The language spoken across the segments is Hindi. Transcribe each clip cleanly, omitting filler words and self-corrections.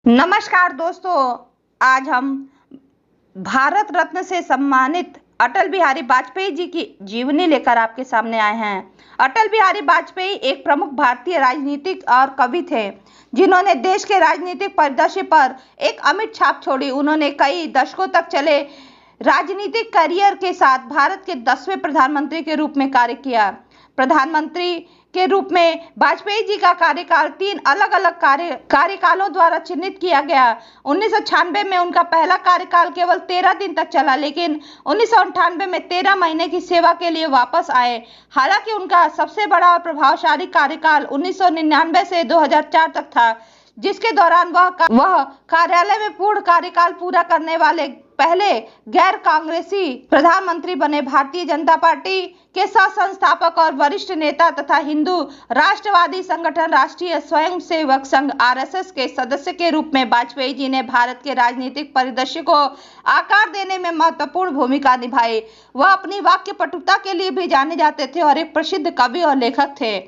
नमस्कार दोस्तों, आज हम भारत रत्न से सम्मानित अटल बिहारी वाजपेयी जी की जीवनी लेकर आपके सामने आए हैं। अटल बिहारी वाजपेयी एक प्रमुख भारतीय राजनीतिक और कवि थे, जिन्होंने देश के राजनीतिक परिदृश्य पर एक अमिट छाप छोड़ी। उन्होंने कई दशकों तक चले राजनीतिक करियर के साथ भारत के 10वें प्रधानमंत्री के रूप में कार्य किया। प्रधानमंत्री के रूप में वाजपेयी जी का कार्यकाल 3 अलग-अलग कार्यकालों द्वारा चिन्हित किया गया। 1996 में उनका पहला कार्यकाल केवल 13 दिन तक चला, लेकिन 1998 में 13 महीने की सेवा के लिए वापस आए। हालांकि उनका सबसे बड़ा और प्रभावशाली कार्यकाल 1999 से 2004 तक था, जिसके दौरान वह कार्यालय में पूर्ण कार्यकाल पूरा करने वाले पहले गैर कांग्रेसी प्रधानमंत्री बने। भारतीय जनता पार्टी के सह संस्थापक और वरिष्ठ नेता तथा हिंदू राष्ट्रवादी संगठन राष्ट्रीय स्वयंसेवक संघ (आरएसएस) के सदस्य के रूप में वाजपेयी जी ने भारत के राजनीतिक परिदृश्य को आकार देने में महत्वपूर्ण भूमिका निभाई। वह अपनी वाक्य पटुता के लिए भी जाने जाते थे और एक प्रसिद्ध कवि और लेखक थे।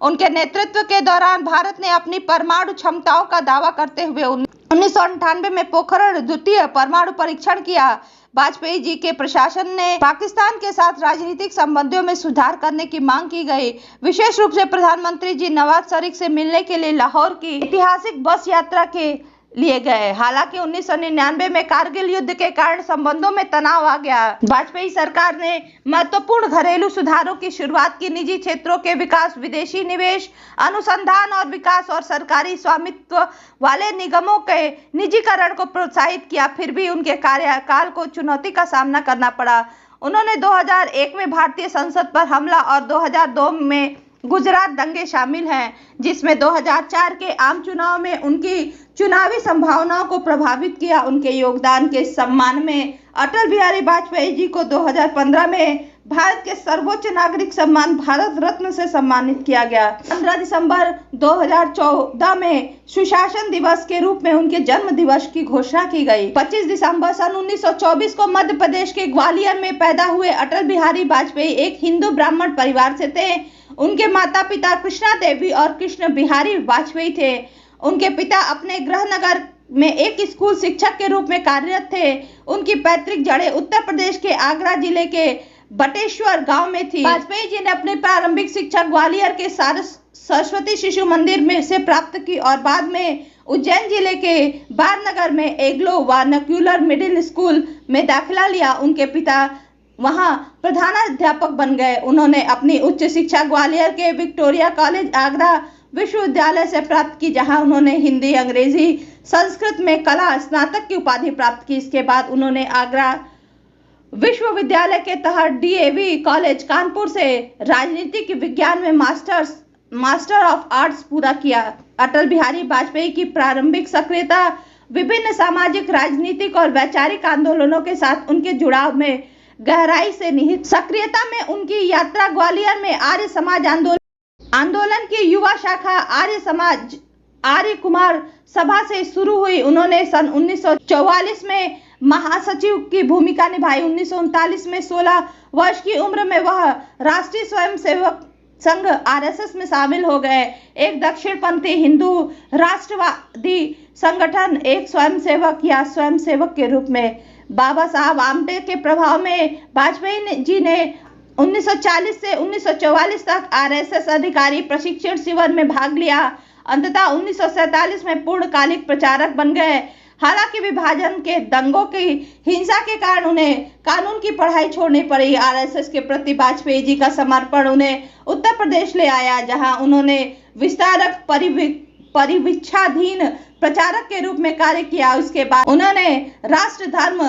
उनके नेतृत्व के दौरान भारत ने अपनी परमाणु क्षमताओं का दावा करते हुए 1998 में पोखरण द्वितीय परमाणु परीक्षण किया। वाजपेयी जी के प्रशासन ने पाकिस्तान के साथ राजनीतिक संबंधों में सुधार करने की मांग की गई। विशेष रूप से प्रधानमंत्री जी नवाज शरीफ से मिलने के लिए लाहौर की ऐतिहासिक बस यात्रा के लिए गए। हालांकि 1999 में कारगिल युद्ध के कारण संबंधों में तनाव आ गया। वाजपेयी सरकार ने महत्वपूर्ण घरेलू सुधारों की शुरुआत की। निजी क्षेत्रों के विकास, विदेशी निवेश, अनुसंधान और विकास और सरकारी स्वामित्व वाले निगमों के निजीकरण को प्रोत्साहित किया। फिर भी उनके कार्यकाल को चुनौती का सामना करना पड़ा। उन्होंने 2001 में भारतीय संसद पर हमला और 2002 में गुजरात दंगे शामिल हैं, जिसमें 2004 के आम चुनाव में उनकी चुनावी संभावनाओं को प्रभावित किया। उनके योगदान के सम्मान में अटल बिहारी वाजपेयी जी को 2015 में भारत के सर्वोच्च नागरिक सम्मान भारत रत्न से सम्मानित किया गया। 15 दिसंबर 2014 में सुशासन दिवस के रूप में उनके जन्म दिवस की घोषणा की गई। 25 दिसंबर सन 1924 को मध्य प्रदेश के ग्वालियर में पैदा हुए अटल बिहारी वाजपेयी एक हिंदू ब्राह्मण परिवार से थे। उनके माता पिता कृष्णा देवी और कृष्ण बिहारी वाजपेयी थे। उनके पिता अपने गृहनगर में एक स्कूल शिक्षक के रूप में कार्यरत थे। उनकी पैतृक जड़ें उत्तर प्रदेश के आगरा जिले के बटेश्वर गांव में थी। वाजपेयी जी ने अपनी प्रारंभिक शिक्षा ग्वालियर के सरस्वती शिशु मंदिर में से प्राप्त की और बाद में उज्जैन जिले के बारनगर में एग्लो वर्नाक्युलर मिडिल स्कूल में दाखिला लिया। उनके पिता वहां प्रधानाध्यापक बन गए। उन्होंने अपनी उच्च शिक्षा ग्वालियर के विक्टोरिया कॉलेज आगरा विश्वविद्यालय से प्राप्त की, जहां उन्होंने हिंदी, अंग्रेजी, संस्कृत में कला स्नातक की उपाधि प्राप्त की। इसके बाद उन्होंने आगरा विश्वविद्यालय के तहत डीएवी कॉलेज कानपुर से राजनीतिक विज्ञान में मास्टर ऑफ आर्ट्स पूरा किया। अटल बिहारी वाजपेयी की प्रारंभिक सक्रियता विभिन्न सामाजिक, राजनीतिक और वैचारिक आंदोलनों के साथ उनके जुड़ाव में गहराई से निहित। सक्रियता में उनकी यात्रा ग्वालियर में आर्य समाज आंदोलन की युवा शाखा आर्य कुमार सभा से शुरू हुई। उन्होंने सन 1944 में महासचिव की भूमिका निभाई। 1939 में 16 वर्ष की उम्र में वह राष्ट्रीय स्वयंसेवक संघ (आरएसएस) में शामिल हो गए। एक दक्षिणपंथी हिंदू राष्ट्रवादी संगठन, एक स्वयंसेवक के रूप में बाबा साहब आम्बेडकर के प्रभाव में वाजपेयी जी ने 1940 से 1944 तक आरएसएस अधिकारी प्रशिक्षण शिविर में भाग लिया। अंततः 1947 में पूर्णकालिक प्रचारक बन गए। हालांकि विभाजन के दंगों की हिंसा के कारण उन्हें कानून की पढ़ाई छोड़नी पड़ी। आरएसएस के प्रति वाजपेयी जी का समर्पण उन्हें उत्तर प्रदेश ले आया, जहां उन्होंने विस्तारक परिवीक्षाधीन प्रचारक के रूप में कार्य किया। उसके बाद उन्होंने राष्ट्र धर्म,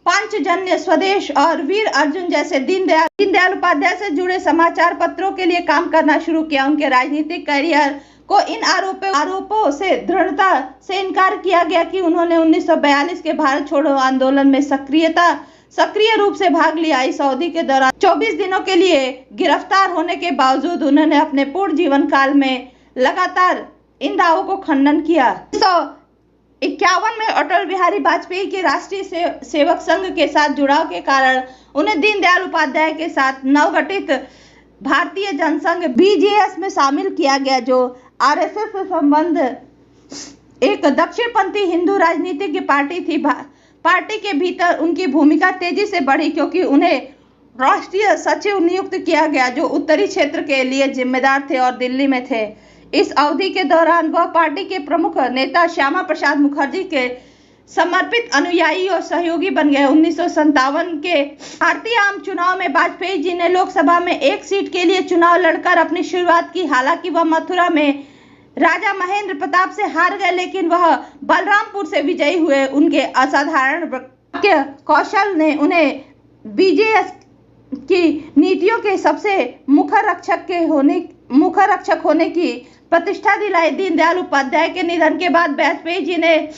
पांचजन्य, स्वदेश और वीर अर्जुन जैसे दीनदयाल उपाध्याय से जुड़े समाचार पत्रों के लिए काम करना शुरू किया। उनके राजनीतिक करियर को इन आरोपों से दृढ़ता से इनकार किया गया कि उन्होंने 1942 के भारत छोड़ो आंदोलन में सक्रिय रूप से भाग लिया। इस अवधि के दौरान 24 दिनों के लिए गिरफ्तार होने के बावजूद उन्होंने अपने पूर्ण जीवन काल में लगातार इन दावों को खंडन किया। 1951 में अटल बिहारी वाजपेयी के राष्ट्रीय सेवक संघ के साथ जुड़ाव के कारण उन्हें दीनदयाल उपाध्याय के साथ नवगठित भारतीय जनसंघ (बीजेएस) में शामिल किया गया, जो आरएसएस से संबंध एक दक्षिणपंथी हिंदू राजनीतिज्ञ पार्टी थी। पार्टी के भीतर उनकी भूमिका तेजी से बढ़ी क्योंकि उन्हें राष्ट्रीय सचिव नियुक्त किया गया, जो उत्तरी क्षेत्र के लिए जिम्मेदार थे और दिल्ली में थे। इस अवधि के दौरान वह पार्टी के प्रमुख नेता श्यामा प्रसाद मुखर्जी के समर्पित अनुयायी और सहयोगी बन गए। 1957 के भारतीय आम चुनाव में वाजपेयी जी ने लोकसभा में एक सीट के लिए चुनाव लड़कर अपनी शुरुआत की। हालांकि वह मथुरा में राजा महेंद्र प्रताप से हार गए, लेकिन वह बलरामपुर से विजयी हुए। उनके असाधारण वाक्य कौशल ने उन्हें बीजेएस की नीतियों के सबसे मुखर रक्षक होने की प्रतिष्ठा दिलाई। दीनदयाल उपाध्याय के निधन के बाद वाजपेयी जी ने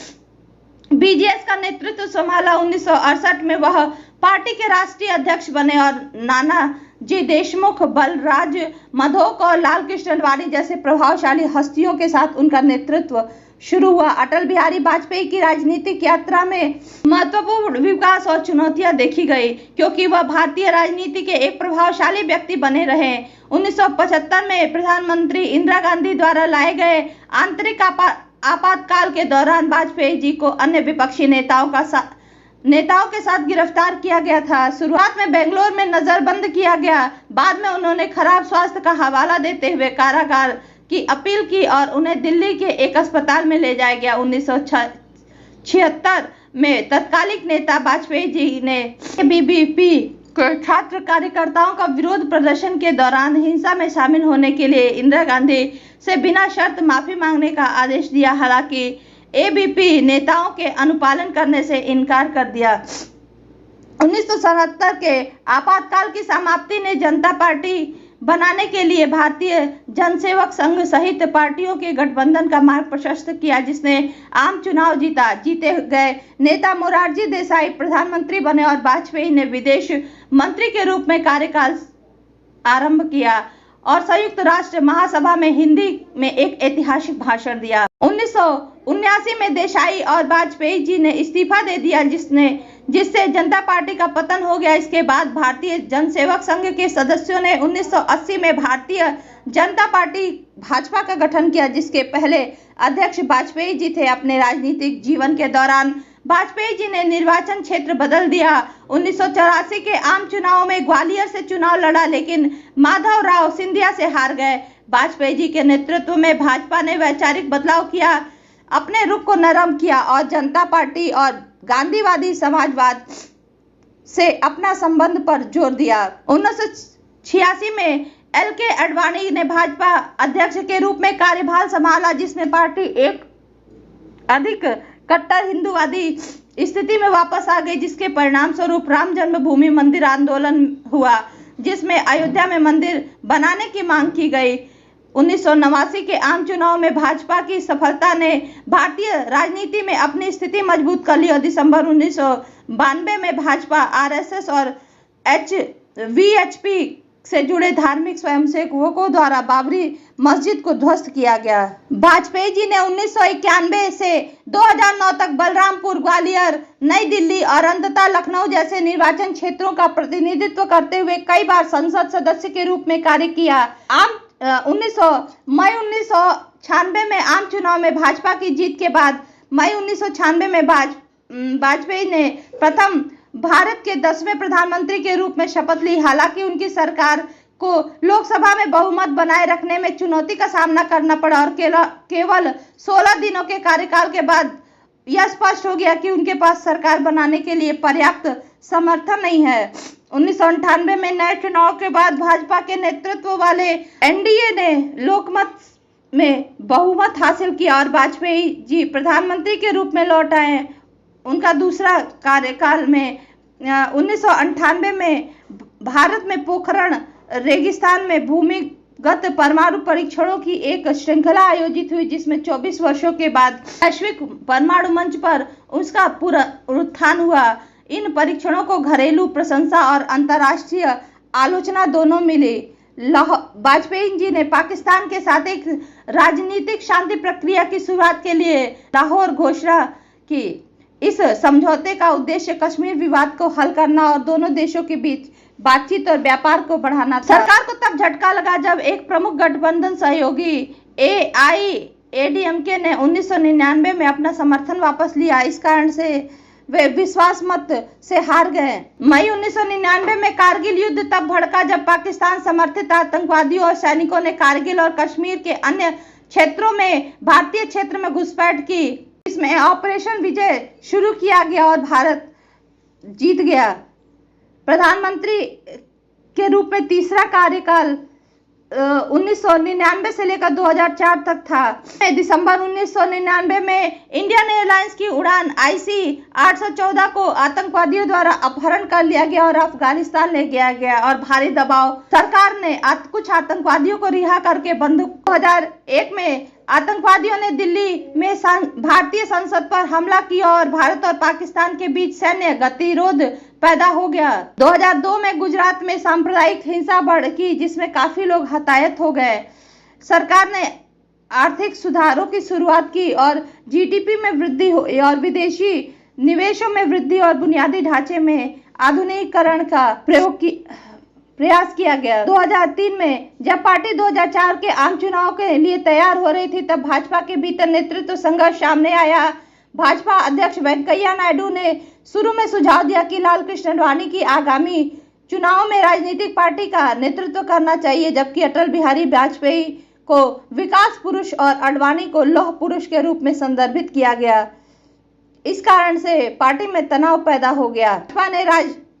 बीजेएस का नेतृत्व संभाला। 1968 में वह पार्टी के राष्ट्रीय अध्यक्ष बने और नानाजी देशमुख, बलराज मधोक और लाल कृष्ण अडवाणी जैसे प्रभावशाली हस्तियों के साथ उनका नेतृत्व शुरू हुआ। अटल बिहारी वाजपेयी की राजनीतिक यात्रा में महत्वपूर्ण विकास और चुनौतियां देखी गई, क्योंकि वह भारतीय राजनीति के एक प्रभावशाली व्यक्ति बने रहे। 1975 में प्रधानमंत्री इंदिरा गांधी द्वारा लाए गए आंतरिक आपातकाल के दौरान वाजपेयी जी को अन्य विपक्षी नेताओं के साथ गिरफ्तार किया गया था। शुरुआत में बेंगलोर में नजरबंद किया गया, बाद में उन्होंने खराब स्वास्थ्य का हवाला देते हुए कारागार की अपील की और उन्हें दिल्ली के एक अस्पताल में ले जाया गया। 1976 में तत्कालीन नेता वाजपेयी जी ने एबीवीपी के छात्र कार्यकर्ताओं का विरोध प्रदर्शन के दौरान हिंसा में शामिल होने के लिए इंदिरा गांधी से बिना शर्त माफी मांगने का आदेश दिया। हालांकि एबीवीपी नेताओं के अनुपालन करने से इनकार कर दिया। 1977 के आपातकाल की समाप्ति ने जनता पार्टी बनाने के लिए भारतीय जनसेवक संघ सहित पार्टियों के गठबंधन का मार्ग प्रशस्त किया, जिसने आम चुनाव जीता। जीते गए नेता मोरारजी देसाई प्रधानमंत्री बने और वाजपेयी ने विदेश मंत्री के रूप में कार्यकाल आरंभ किया और संयुक्त राष्ट्र महासभा में हिंदी में एक ऐतिहासिक भाषण दिया। 1979 में देसाई और वाजपेयी जी ने इस्तीफा दे दिया, जिससे जनता पार्टी का पतन हो गया। इसके बाद भारतीय जनसेवक संघ के सदस्यों ने 1980 में भारतीय जनता पार्टी भाजपा का गठन किया, जिसके पहले अध्यक्ष वाजपेयी जी थे। अपने राजनीतिक जीवन के दौरान वाजपेयी जी ने निर्वाचन क्षेत्र बदल दिया। 1984 के आम चुनाव में ग्वालियर से चुनाव लड़ा, लेकिन माधवराव सिंधिया से हार गए। वाजपेयी जी के नेतृत्व में भाजपा ने वैचारिक बदलाव किया, अपने रुख को नरम किया और जनता पार्टी और गांधीवादी समाजवाद से अपना संबंध पर जोर दिया। 1986 में एल.के. अडवाणी ने भाजपा अध्यक्ष के रूप में कार्यभार संभाला, जिसमें पार्टी एक अधिक कट्टर हिंदूवादी स्थिति में वापस आ गई, जिसके परिणाम स्वरूप राम जन्मभूमि मंदिर आंदोलन हुआ, जिसमें अयोध्या में मंदिर बनाने की मांग की गई। 1989 के आम चुनाव में भाजपा की सफलता ने भारतीय राजनीति में अपनी स्थिति मजबूत कर ली और दिसंबर 1992 में भाजपा, आरएसएस और वीएचपी से जुड़े धार्मिक स्वयंसेवकों द्वारा बाबरी मस्जिद को ध्वस्त किया गया। वाजपेयी जी ने 1991 से 2009 तक बलरामपुर, ग्वालियर, नई दिल्ली और अंततः लखनऊ जैसे निर्वाचन क्षेत्रों का प्रतिनिधित्व करते हुए कई बार संसद सदस्य के रूप में कार्य किया। मई 1996 में आम चुनाव में भाजपा की जीत के बाद मई 1996 में वाजपेयी ने प्रथम भारत के 10वें प्रधानमंत्री के रूप में शपथ ली। हालांकि उनकी सरकार को लोकसभा में बहुमत बनाए रखने में चुनौती का सामना करना पड़ा और केवल 16 दिनों के कार्यकाल के बाद यह स्पष्ट हो गया कि उनके पास सरकार बनाने के लिए पर्याप्त समर्थन नहीं है। 1998 में नए चुनाव के बाद भाजपा के नेतृत्व वाले एनडीए ने लोकमत में बहुमत हासिल किया और वाजपेयी जी प्रधानमंत्री के रूप में लौट आए। उनका दूसरा कार्यकाल में 1998 में भारत में पोखरण रेगिस्तान में भूमिगत परमाणु परीक्षणों की एक श्रृंखला आयोजित हुई, जिसमें 24 वर्षों के बाद वैश्विक परमाणु मंच पर उसका पुनरुत्थान हुआ। इन परीक्षणों को घरेलू प्रशंसा और अंतर्राष्ट्रीय आलोचना दोनों मिली। वाजपेयी जी ने पाकिस्तान के साथ एक राजनीतिक शांति प्रक्रिया की शुरुआत के लिए लाहौर घोषणा की। इस समझौते का उद्देश्य कश्मीर विवाद को हल करना और दोनों देशों के बीच बातचीत और व्यापार को बढ़ाना था। सरकार को तब झटका लगा जब एक प्रमुख गठबंधन सहयोगी एडीएमके ने 1999 में अपना समर्थन वापस लिया। इस कारण से वे विश्वास मत से हार गए। मई 1999 में कारगिल युद्ध तब भड़का जब पाकिस्तान समर्थित आतंकवादियों और सैनिकों ने कारगिल और कश्मीर के अन्य क्षेत्रों में भारतीय क्षेत्र में घुसपैठ की। इसमें ऑपरेशन विजय शुरू किया गया और भारत जीत गया। प्रधानमंत्री के रूप में तीसरा कार्यकाल 1999 से लेकर 2004 तक था। दिसंबर 1999 में इंडियन एयरलाइंस की उड़ान IC 814 को आतंकवादियों द्वारा अपहरण कर लिया गया और अफगानिस्तान ले गया गया और भारी दबाव सरकार ने कुछ आतंकवादियों को रिहा करके बंदूक 2001 में आतंकवादियों ने दिल्ली में भारतीय संसद पर हमला किया और भारत और पाकिस्तान के बीच सैन्य गतिरोध पैदा हो गया। 2002 में गुजरात में सांप्रदायिक हिंसा भड़की जिसमें काफी लोग हताहत हो गए। सरकार ने आर्थिक सुधारों की शुरुआत की और GDP में वृद्धि हुई और विदेशी निवेशों में वृद्धि और बुनियादी ढांचे में आधुनिकीकरण का प्रयास किया गया। 2003 में जब पार्टी 2004 के आम चुनाव के लिए तैयार हो रही थी तब भाजपा के भीतर नेतृत्व संघर्ष सामने आया। भाजपा अध्यक्ष वेंकैया नायडू ने शुरू में सुझाव दिया कि लाल कृष्ण आडवाणी की आगामी चुनाव में राजनीतिक पार्टी का नेतृत्व करना चाहिए, जबकि अटल बिहारी वाजपेयी को विकास पुरुष और आडवाणी को लौह पुरुष के रूप में संदर्भित किया गया। इस कारण से पार्टी में तनाव पैदा हो गया। भाजपा ने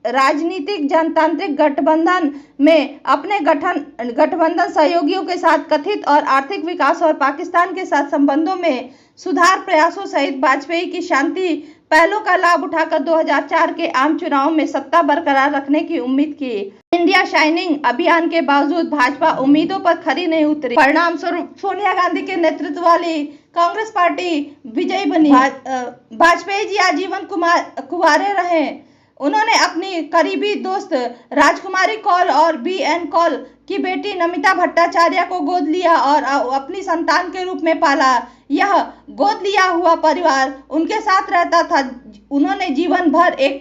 राजनीतिक जनतांत्रिक गठबंधन में अपने गठबंधन सहयोगियों के साथ कथित और आर्थिक विकास और पाकिस्तान के साथ संबंधों में सुधार प्रयासों सहित वाजपेयी की शांति पहलों का लाभ उठाकर 2004 के आम चुनाव में सत्ता बरकरार रखने की उम्मीद की। इंडिया शाइनिंग अभियान के बावजूद भाजपा उम्मीदों पर खरी नहीं उतरी। परिणाम स्वरूप सोनिया गांधी के नेतृत्व वाली कांग्रेस पार्टी विजयी बनी। वाजपेयी जी आजीवन कुंवारे रहे। उन्होंने अपनी करीबी दोस्त राजकुमारी कौल और BN कौल की बेटी नमिता भट्टाचार्य को गोद लिया और अपनी संतान के रूप में पाला। यह गोद लिया हुआ परिवार उनके साथ रहता था। उन्होंने जीवन भर एक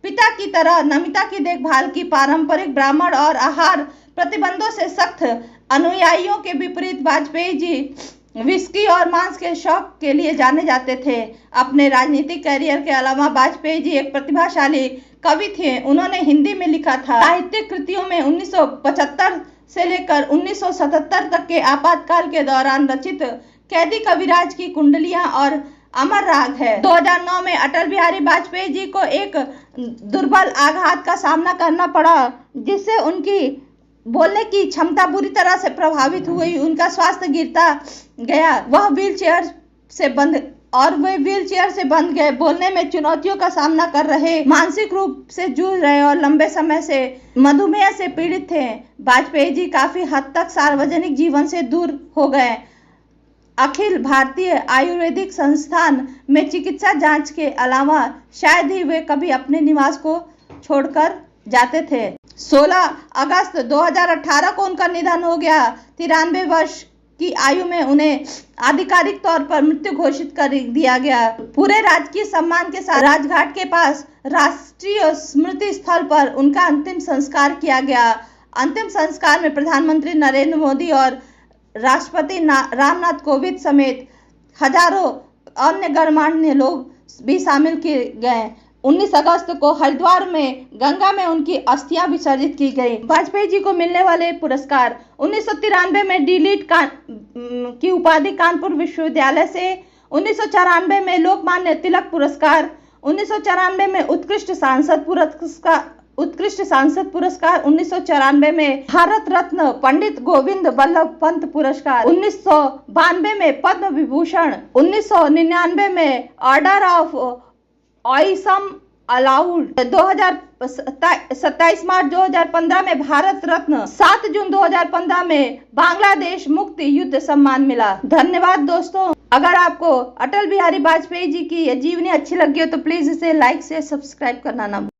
पिता की तरह नमिता की देखभाल की। पारंपरिक ब्राह्मण और आहार प्रतिबंधों से सख्त अनुयायियों के विपरीत वाजपेयी जी विस्की और मांस के शौक के लिए जाने जाते थे। अपने राजनीतिक करियर के अलावा वाजपेयी जी एक प्रतिभाशाली कवि थे। उन्होंने हिंदी में लिखा था। साहित्यिक कृतियों में 1975 से लेकर 1977 तक के आपातकाल के दौरान रचित कैदी कविराज की कुंडलियां और अमर राग है। 2009 में अटल बिहारी वाजपेयी जी को एक दुर्बल आघात का सामना करना पड़ा, जिससे उनकी बोलने की क्षमता बुरी तरह से प्रभावित हुई। उनका स्वास्थ्य गिरता गया। वे व्हीलचेयर से बंद गए। बोलने में चुनौतियों का सामना कर रहे, मानसिक रूप से जूझ रहे और लंबे समय से मधुमेह से पीड़ित थे। वाजपेयी जी काफी हद तक सार्वजनिक जीवन से दूर हो गए। अखिल भारतीय आयुर्वेदिक संस्थान में चिकित्सा जांच के अलावा शायद ही वे कभी अपने निवास को छोड़कर जाते थे। 16 अगस्त 2018 को उनका निधन हो गया। 93 वर्ष की आयु में उन्हें आधिकारिक तौर पर मृत्यु घोषित कर दिया गया। पूरे राजकीय सम्मान के साथ राजघाट के पास राष्ट्रीय स्मृति स्थल पर उनका अंतिम संस्कार किया गया। अंतिम संस्कार में प्रधानमंत्री नरेंद्र मोदी और राष्ट्रपति रामनाथ कोविंद समेत हजारों अन्य गणमान्य लोग भी शामिल किए गए। 19 अगस्त को हरिद्वार में गंगा में उनकी अस्थियां विसर्जित की गई। वाजपेयी जी को मिलने वाले पुरस्कार: 1993 में डी.लिट की उपाधि कानपुर विश्वविद्यालय से, 1994 में लोकमान्य तिलक पुरस्कार, 1994 में उत्कृष्ट सांसद पुरस्कार, 1994 में भारत रत्न पंडित गोविंद वल्लभ पंत पुरस्कार, 1992 में पद्म विभूषण, 1999 में ऑर्डर ऑफ ऑइसम अलाउड, 27 मार्च 2015 में भारत रत्न, 7 जून 2015 में बांग्लादेश मुक्ति युद्ध सम्मान मिला। धन्यवाद दोस्तों। अगर आपको अटल बिहारी वाजपेयी जी की ये जीवनी अच्छी लगी हो तो प्लीज इसे लाइक से सब्सक्राइब करना ना भूलें।